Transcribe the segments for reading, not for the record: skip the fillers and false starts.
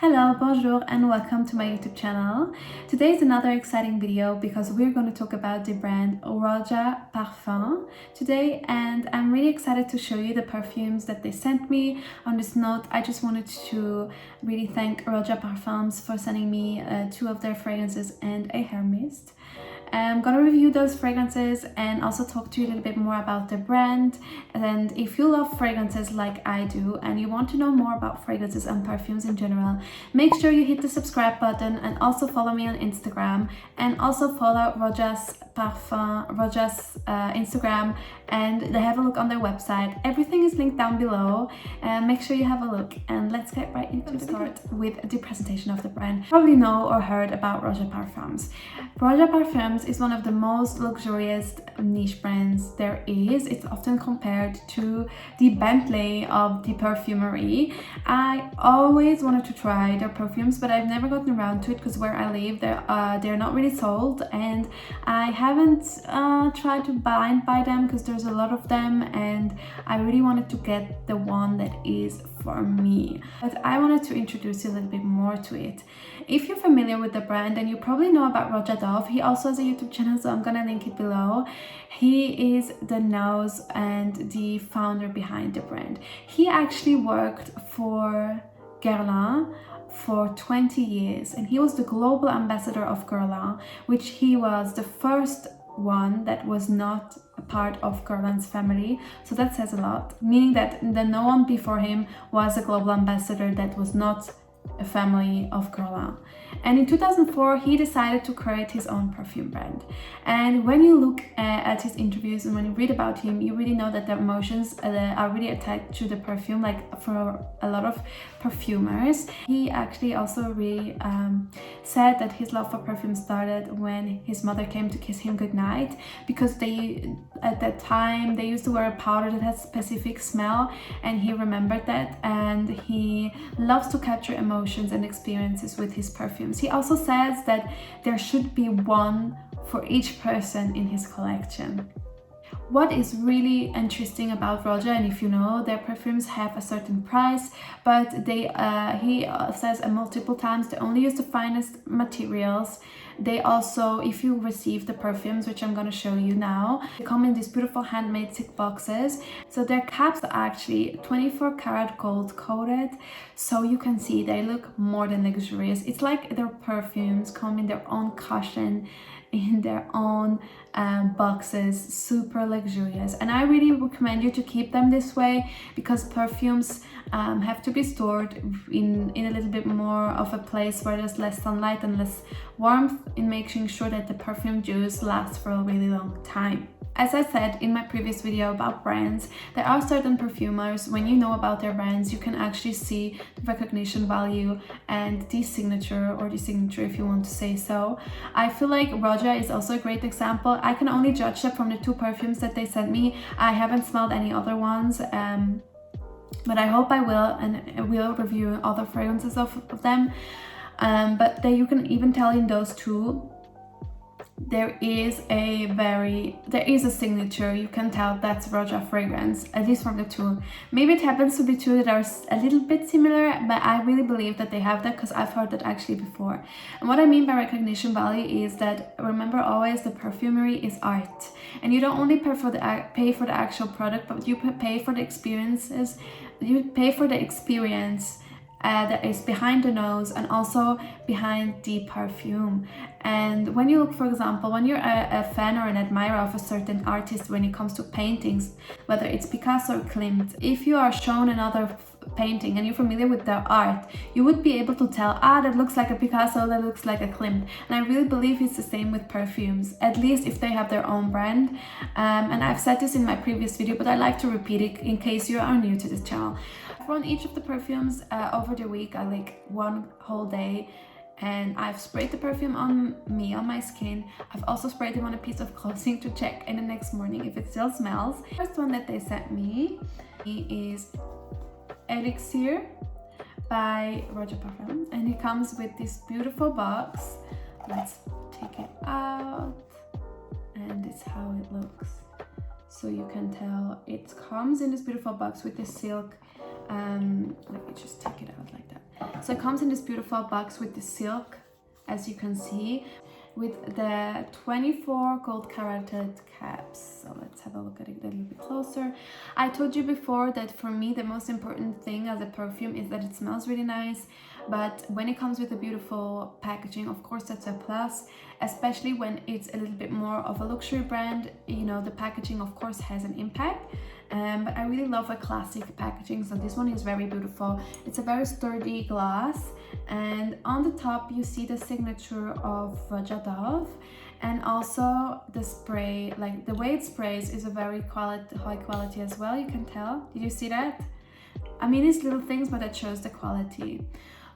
Hello, bonjour, and welcome to my YouTube channel. Today is another exciting video because we're going to talk about the brand Roja Parfums today, and I'm really excited to show you the perfumes that they sent me. On this note, I just wanted to really thank Roja Parfums for sending me two of their fragrances and a hair mist. I'm gonna review those fragrances and also talk to you a little bit more about the brand. And if you love fragrances like I do and you want to know more about fragrances and perfumes in general, make sure you hit the subscribe button and also follow me on Instagram, and also follow Roja's Instagram, and they have a look on their website. Everything is linked down below, and make sure you have a look. And let's get right into the start with the presentation of the brand. You probably know or heard about Roja Parfums. Roja Parfums is one of the most luxurious niche brands there is. It's often compared to the Bentley of the perfumery. I always wanted to try their perfumes, but I've never gotten around to it because where I live they're not really sold, and I haven't tried to buy them because there's a lot of them, and I really wanted to get the one that is for me. But I wanted to introduce you a little bit more to it. If you're familiar with the brand, and you probably know about Roja Dove, he also has a YouTube channel, so I'm gonna link it below. He is the nose and the founder behind the brand. He actually worked for Guerlain for 20 years, and he was the global ambassador of Guerlain, which he was the first one that was not a part of Guerlain's family. So that says a lot, meaning that no one before him was a global ambassador that was not a family of Guerlain. And in 2004 he decided to create his own perfume brand. And when you look at his interviews and when you read about him, you really know that the emotions are really attached to the perfume, like for a lot of perfumers. He actually also really said that his love for perfume started when his mother came to kiss him goodnight, because at that time they used to wear a powder that has specific smell, and he remembered that, and he loves to capture emotions and experiences with his perfumes. He also says that there should be one for each person in his collection. What is really interesting about Roja, and if you know, their perfumes have a certain price, but he says multiple times they only use the finest materials. They also, if you receive the perfumes, which I'm going to show you now, they come in these beautiful handmade thick boxes. So their caps are actually 24 karat gold coated, so you can see they look more than luxurious. It's like their perfumes come in their own cushion, in their own boxes, super luxurious. And I really recommend you to keep them this way, because perfumes have to be stored in a little bit more of a place where there's less sunlight and less warmth, in making sure that the perfume juice lasts for a really long time. As I said in my previous video about brands, there are certain perfumers, when you know about their brands, you can actually see the recognition value and the signature, or the signature if you want to say so. I feel like Roja is also a great example. I can only judge them from the two perfumes that they sent me. I haven't smelled any other ones, but I hope I will, and I will review other fragrances of them. But you can even tell in those two, there is a signature. You can tell that's Roja fragrance, at least from the two. Maybe it happens to be two that are a little bit similar, but I really believe that they have that, because I've heard that actually before. And what I mean by recognition value is that, remember always, the perfumery is art, and you don't only pay for the actual product, but you pay for the experiences. You pay for the experience that is behind the nose and also behind the perfume. And when you look, for example, when you're a fan or an admirer of a certain artist, when it comes to paintings, whether it's Picasso or Klimt, if you are shown another painting and you're familiar with their art, you would be able to tell, that looks like a Picasso, that looks like a Klimt. And I really believe it's the same with perfumes, at least if they have their own brand. And I've said this in my previous video, but I like to repeat it in case you are new to this channel. I've worn each of the perfumes over the week, like one whole day, and I've sprayed the perfume on my skin. I've also sprayed them on a piece of clothing to check in the next morning if it still smells. The first one that they sent me is Elixir by Roja Parfums, and it comes with this beautiful box. Let's take it out, and this is how it looks. So you can tell it comes in this beautiful box with this silk. Let me just take it out like that. So it comes in this beautiful box with the silk, as you can see, with the 24 gold carated caps. So let's have a look at it a little bit closer. I told you before that for me the most important thing as a perfume is that it smells really nice, but when it comes with a beautiful packaging, of course that's a plus, especially when it's a little bit more of a luxury brand. You know, the packaging of course has an impact, but I really love a classic packaging, so this one is very beautiful. It's a very sturdy glass, and on the top you see the signature of Roja Dove, and also the spray, like the way it sprays is a very high quality as well. You can tell. Did you see that? I mean, it's little things, but it shows the quality.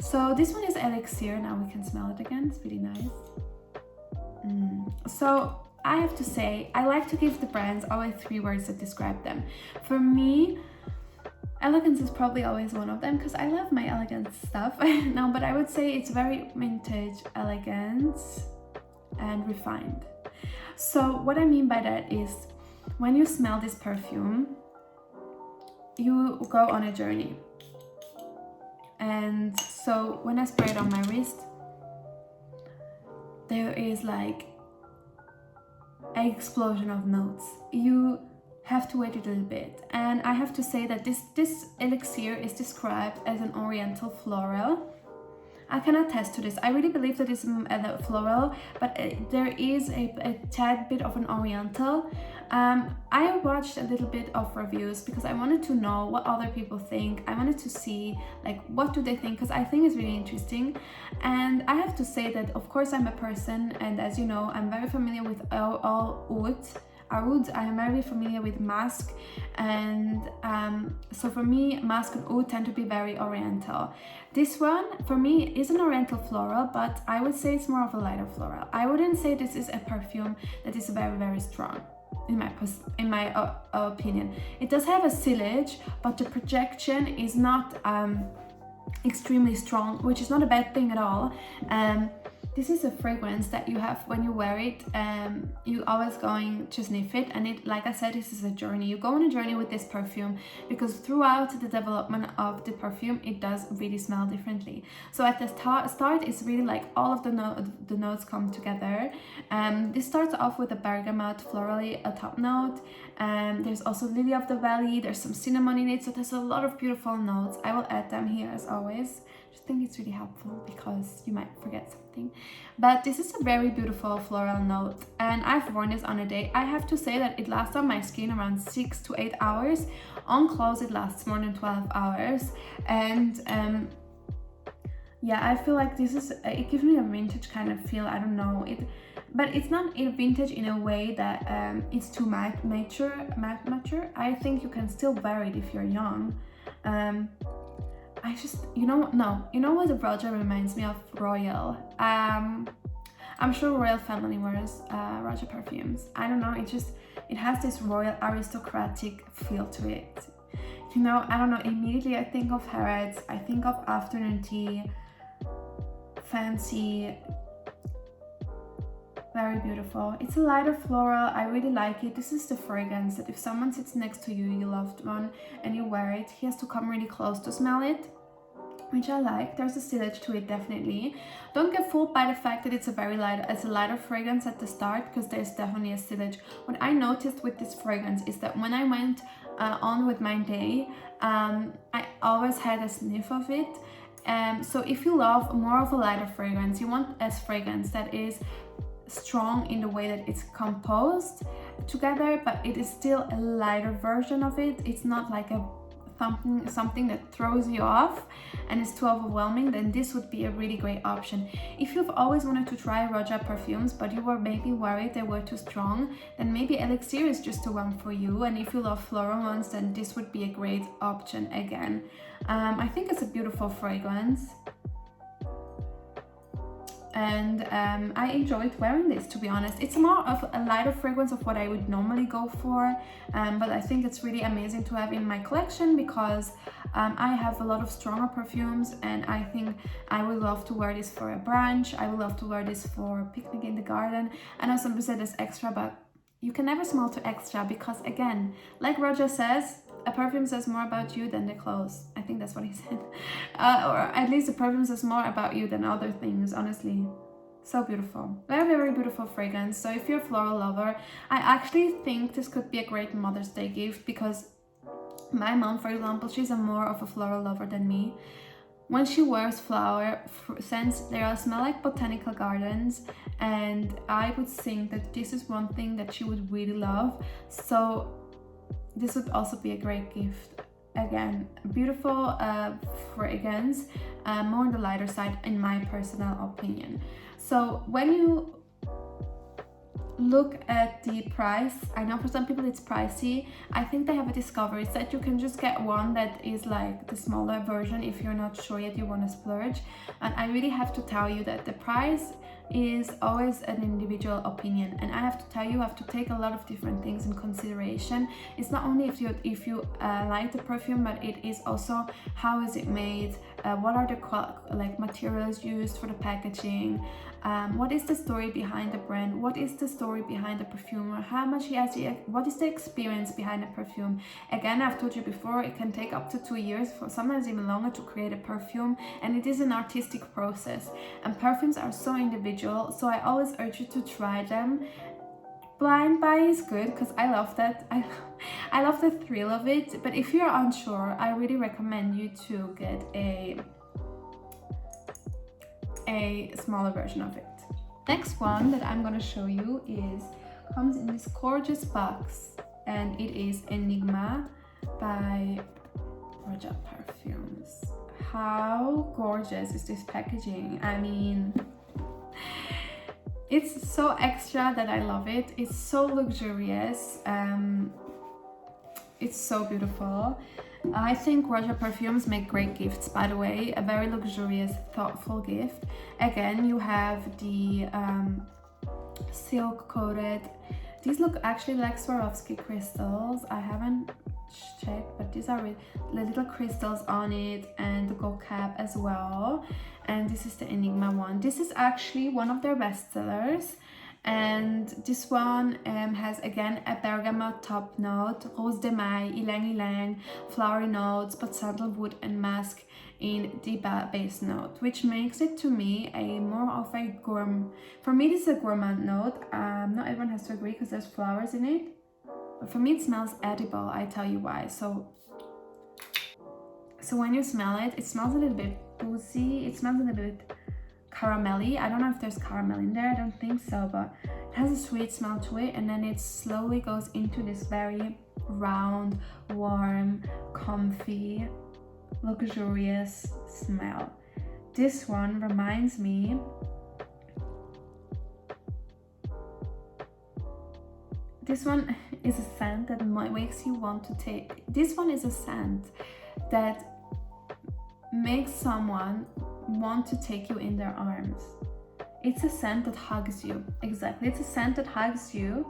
So this one is Elixir. Now we can smell it again. It's really nice. So I have to say, I like to give the brands always 3 words that describe them. For me, elegance is probably always one of them, because I love my elegant stuff. No, but I would say it's very vintage, elegance, and refined. So what I mean by that is, when you smell this perfume, you go on a journey. And so when I spray it on my wrist, there is like an explosion of notes. You have to wait a little bit, and I have to say that this elixir is described as an oriental floral. I can attest to this. I really believe that it's a floral, but there is a tad bit of an oriental. I watched a little bit of reviews because I wanted to know what other people think. I wanted to see like what do they think, because I think it's really interesting. And I have to say that of course I'm a person, and as you know, I'm very familiar with all oud. I am very familiar with musk, and so for me musk and oud tend to be very oriental. This one for me is an oriental floral, but I would say it's more of a lighter floral. I wouldn't say this is a perfume that is very strong in my opinion. It does have a sillage, but the projection is not extremely strong, which is not a bad thing at all. This is a fragrance that you have when you wear it. You always going to sniff it, and it, like I said, this is a journey. You go on a journey with this perfume, because throughout the development of the perfume it does really smell differently. So at the start it's really like all of the notes come together. This starts off with a bergamot florally a top note. There's also lily of the valley, there's some cinnamon in it, so there's a lot of beautiful notes. I will add them here as always. I think it's really helpful because you might forget something. But this is a very beautiful floral note, and I've worn this on a day. I have to say that it lasts on my skin around 6 to 8 hours. On clothes it lasts more than 12 hours. And yeah, I feel like this is, it gives me a vintage kind of feel. I don't know it, but it's not a vintage in a way that it's too mature. I think you can still wear it if you're young. I just, you know what the Roja reminds me of? Royal. I'm sure royal family wears Roja perfumes. I don't know, it has this royal aristocratic feel to it. You know, I don't know, immediately I think of Harrods, I think of afternoon tea, fancy, very beautiful. It's a lighter floral. I really like it. This is the fragrance that if someone sits next to you, your loved one, and you wear it, he has to come really close to smell it, which I like. There's a sillage to it, definitely. Don't get fooled by the fact that it's a lighter fragrance at the start, because there's definitely a sillage. What I noticed with this fragrance is that when I went on with my day, I always had a sniff of it. So if you love more of a lighter fragrance, you want a fragrance that is strong in the way that it's composed together, but it is still a lighter version of it. It's not like a something that throws you off and is too overwhelming, then this would be a really great option. If you've always wanted to try Roja perfumes, but you were maybe worried they were too strong, then maybe Elixir is just the one for you. And if you love floral ones, then this would be a great option again. I think it's a beautiful fragrance, and I enjoyed wearing this, to be honest. It's more of a lighter fragrance of what I would normally go for, but I think it's really amazing to have in my collection, because I have a lot of stronger perfumes, and I think I would love to wear this for a brunch. I would love to wear this for a picnic in the garden. I know somebody said it's extra, but you can never smell too extra, because again, like Roja says, a perfume says more about you than the clothes. I think that's what he said. Or at least the perfume says more about you than other things, honestly. So beautiful. Very, very beautiful fragrance. So if you're a floral lover, I actually think this could be a great Mother's Day gift, because my mom, for example, she's a more of a floral lover than me. When she wears flower scents, they all smell like botanical gardens, and I would think that this is one thing that she would really love. So this would also be a great gift. Again, beautiful fragrance, more on the lighter side in my personal opinion. So when you look at the price, I know for some people it's pricey. I think they have a discovery set. You can just get one that is like the smaller version if you're not sure yet you want to splurge. And I really have to tell you that the price is always an individual opinion, and I have to tell you, I have to take a lot of different things in consideration. It's not only if you like the perfume, but it is also how is it made, what are the materials used for the packaging, what is the story behind the brand, what is the story behind the perfumer, how much what is the experience behind the perfume. Again, I've told you before, it can take up to 2 years, for sometimes even longer, to create a perfume, and it is an artistic process, and perfumes are so individual. So I always urge you to try them. Blind buy is good because I love that. I love the thrill of it. But if you're unsure, I really recommend you to get a smaller version of it. Next one that I'm gonna show you comes in this gorgeous box, and it is Enigma by Roja Parfums. How gorgeous is this packaging? I mean, it's so extra that I love it. It's so luxurious. It's so beautiful. I think Roja Parfums make great gifts, by the way. A very luxurious, thoughtful gift. Again, you have the silk coated. These look actually like Swarovski crystals. I haven't checked, but these are the little crystals on it, and the gold cap as well. And this is the Enigma one. This is actually one of their bestsellers, and this one has again a bergamot top note, rose de maille, ylang ylang, flowery notes, but sandalwood and musk in the base note, which makes it to me a more of a gourmand. For me, this is a gourmand note. Not everyone has to agree because there's flowers in it, but for me it smells edible. I tell you why. So when you smell it, it smells a little bit boozy. It smells a little bit caramelly. I don't know if there's caramel in there. I don't think so, but it has a sweet smell to it, and then it slowly goes into this very round, warm, comfy, luxurious smell. This one reminds me this one is a scent that makes you want to take. This one is a scent that makes someone want to take you in their arms. It's a scent that hugs you. Exactly, it's a scent that hugs you,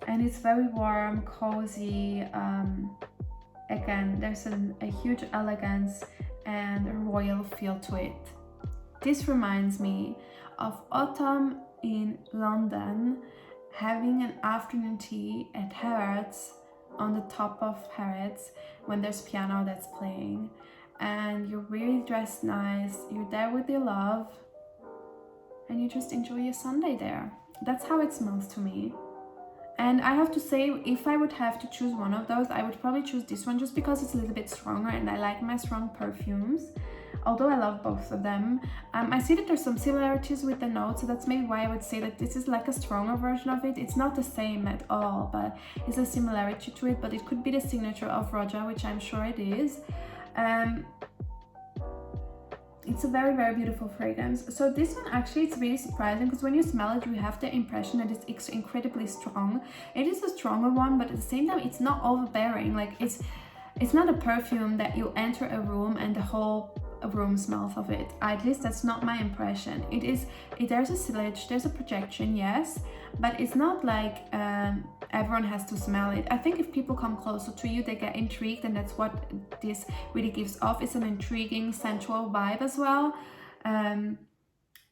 and it's very warm, cozy. Again, there's a huge elegance and royal feel to it. This reminds me of autumn in London, having an afternoon tea at Harrods, on the top of Harrods, when there's piano that's playing, and you're really dressed nice, you're there with your love, and you just enjoy your Sunday there. That's how it smells to me. And I have to say, if I would have to choose one of those, I would probably choose this one, just because it's a little bit stronger, and I like my strong perfumes, although I love both of them. I see that there's some similarities with the notes, so that's maybe why I would say that this is like a stronger version of it. It's not the same at all, but it's a similarity to it, but it could be the signature of Roja, which I'm sure it is. It's a very, very beautiful fragrance. So this one, actually, it's really surprising, because when you smell it, you have the impression that it's incredibly strong. It is a stronger one, but at the same time, it's not overbearing. Like, it's not a perfume that you enter a room and the whole room smells of it. At least that's not my impression. There's a sillage, there's a projection, yes, but it's not like everyone has to smell it. I think if people come closer to you, they get intrigued, and that's what this really gives off. It's an intriguing, sensual vibe as well, and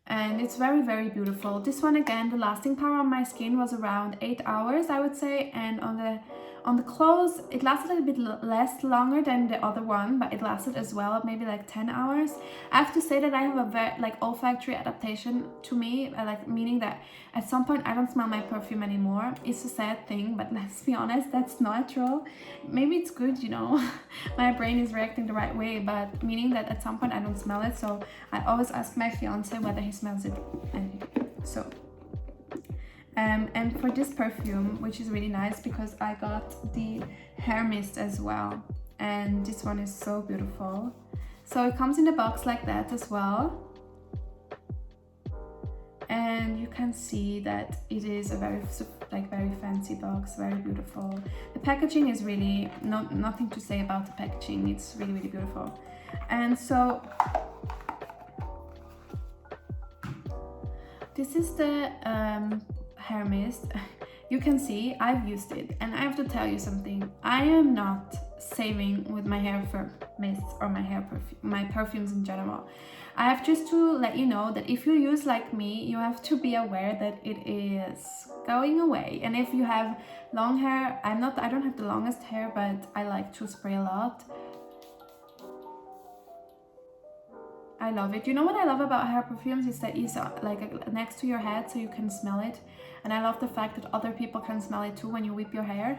it's very, very beautiful. This one, again, the lasting power on my skin was around 8 hours, I would say, and On the clothes, it lasted a bit less longer than the other one, but it lasted as well, maybe like 10 hours. I have to say that I have a very like olfactory adaptation to me, like meaning that at some point I don't smell my perfume anymore. It's a sad thing, but let's be honest, that's natural. Maybe it's good, you know, my brain is reacting the right way, but meaning that at some point I don't smell it. So I always ask my fiance whether he smells it. And so and for this perfume, which is really nice because I got the hair mist as well, and this one is so beautiful. So it comes in the box like that as well, and you can see that it is a very fancy box, very beautiful. The packaging is really nothing to say about the packaging. It's really, really beautiful. And so this is the hair mist. You can see I've used it, and I have to tell you something. I am not saving with my hair mists or my perfumes in general. I have just to let you know that if you use like me, you have to be aware that it is going away. And if you have long hair, I don't have the longest hair, but I like to spray a lot. I love it. You know what I love about hair perfumes is that it's like next to your head, so you can smell it. And I love the fact that other people can smell it too when you whip your hair.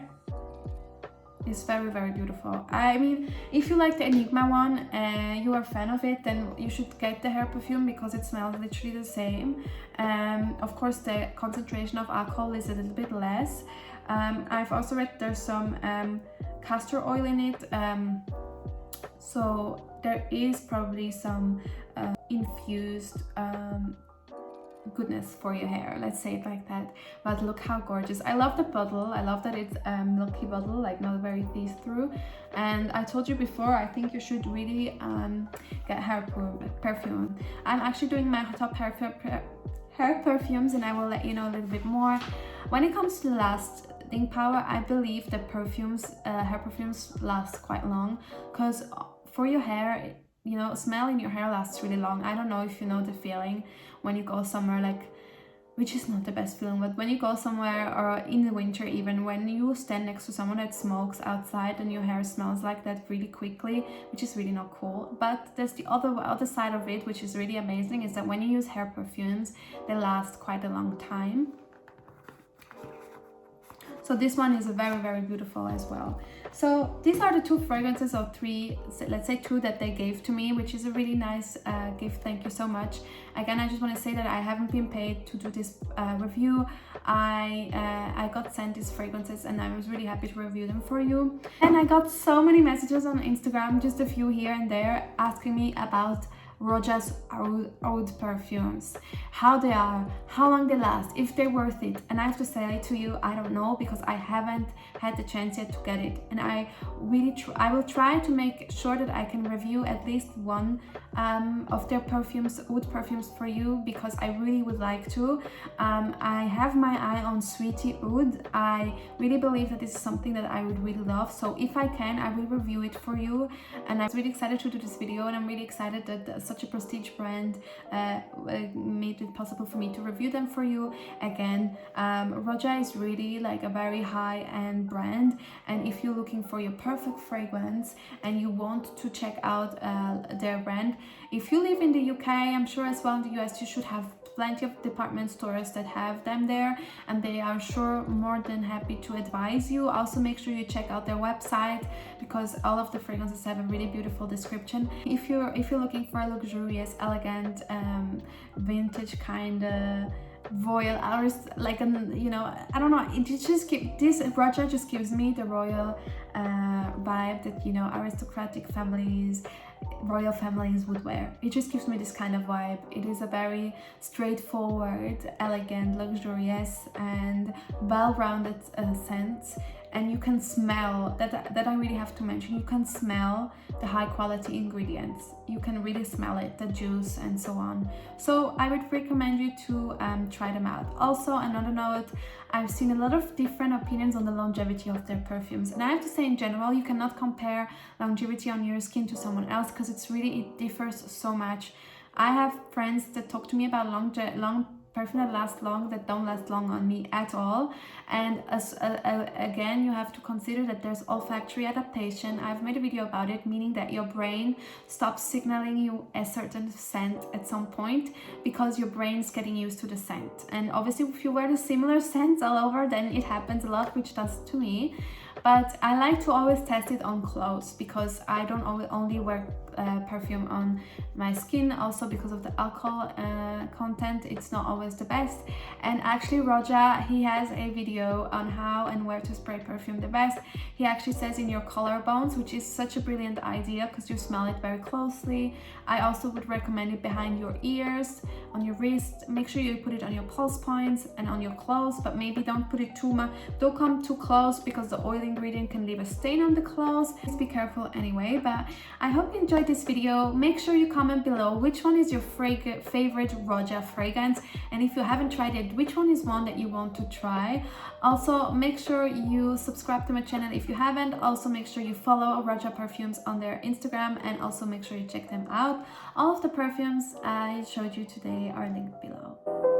It's very, very beautiful. I mean, if you like the Enigma one and you are a fan of it, then you should get the hair perfume because it smells literally the same. Of course, the concentration of alcohol is a little bit less. I've also read there's some castor oil in it. So there is probably some infused goodness for your hair, let's say it like that. But look how gorgeous. I love the bottle. I love that it's milky bottle, like not very see-through. And I told you before, I think you should really get hair perfume. I'm actually doing my top hair perfumes, and I will let you know a little bit more. When it comes to lasting power, I believe that hair perfumes last quite long, because for your hair, you know, smell in your hair lasts really long. I don't know if you know the feeling when you go somewhere, like, which is not the best feeling, but when you go somewhere, or in the winter even, when you stand next to someone that smokes outside and your hair smells like that really quickly, which is really not cool. But there's the other side of it, which is really amazing, is that when you use hair perfumes, they last quite a long time. So this one is very, very beautiful as well. So these are the two fragrances, or three, let's say two, that they gave to me, which is a really nice gift. Thank you so much. Again, I just want to say that I haven't been paid to do this review. I got sent these fragrances and I was really happy to review them for you. And I got so many messages on Instagram, just a few here and there, asking me about Roja's oud perfumes, how they are, how long they last, if they're worth it. And I have to say to you, I don't know, because I haven't had the chance yet to get it. And I will try to make sure that I can review at least one of their perfumes, oud perfumes, for you, because I really would like to. I have my eye on Sweetie Oud. I really believe that this is something that I would really love. So if I can, I will review it for you. And I'm really excited to do this video, and I'm really excited that such a prestige brand made it possible for me to review them for you. Again, Roja is really like a very high-end brand, and if you're looking for your perfect fragrance and you want to check out their brand, if you live in the UK, I'm sure as well in the US, you should have plenty of department stores that have them there, and they are sure more than happy to advise you. Also, make sure you check out their website, because all of the fragrances have a really beautiful description. If you're looking for a luxurious, elegant, vintage kind of royal, like you know, I don't know, this Roja just gives me the royal vibe that, you know, aristocratic families, royal families would wear. It just gives me this kind of vibe. It is a very straightforward, elegant, luxurious and well-rounded scent, and you can smell that I really have to mention. You can smell the high quality ingredients. You can really smell it, the juice and so on. So I would recommend you to try them out. Also, another note, I've seen a lot of different opinions on the longevity of their perfumes, and I have to say, in general, you cannot compare longevity on your skin to someone else, because it differs so much. I have friends that talk to me about long perfume that lasts long that don't last long on me at all. And again, you have to consider that there's olfactory adaptation. I've made a video about it, meaning that your brain stops signaling you a certain scent at some point because your brain's getting used to the scent. And obviously if you wear the similar scents all over, then it happens a lot, which does to me. But I like to always test it on clothes because I don't only wear perfume on my skin, also because of the alcohol content. It's not always the best. And actually Roja, he has a video on how and where to spray perfume the best. He actually says in your collarbones, which is such a brilliant idea because you smell it very closely. I also would recommend it behind your ears, on your wrist. Make sure you put it on your pulse points and on your clothes, but maybe don't put it too much. Don't come too close because the oil ingredient can leave a stain on the clothes. Just be careful anyway. But I hope you enjoyed this video. Make sure you comment below which one is your favorite Roja fragrance, and if you haven't tried it, which one is one that you want to try. Also make sure you subscribe to my channel if you haven't. Also make sure you follow Roja Parfums on their Instagram, and also make sure you check them out. All of the perfumes I showed you today are linked below.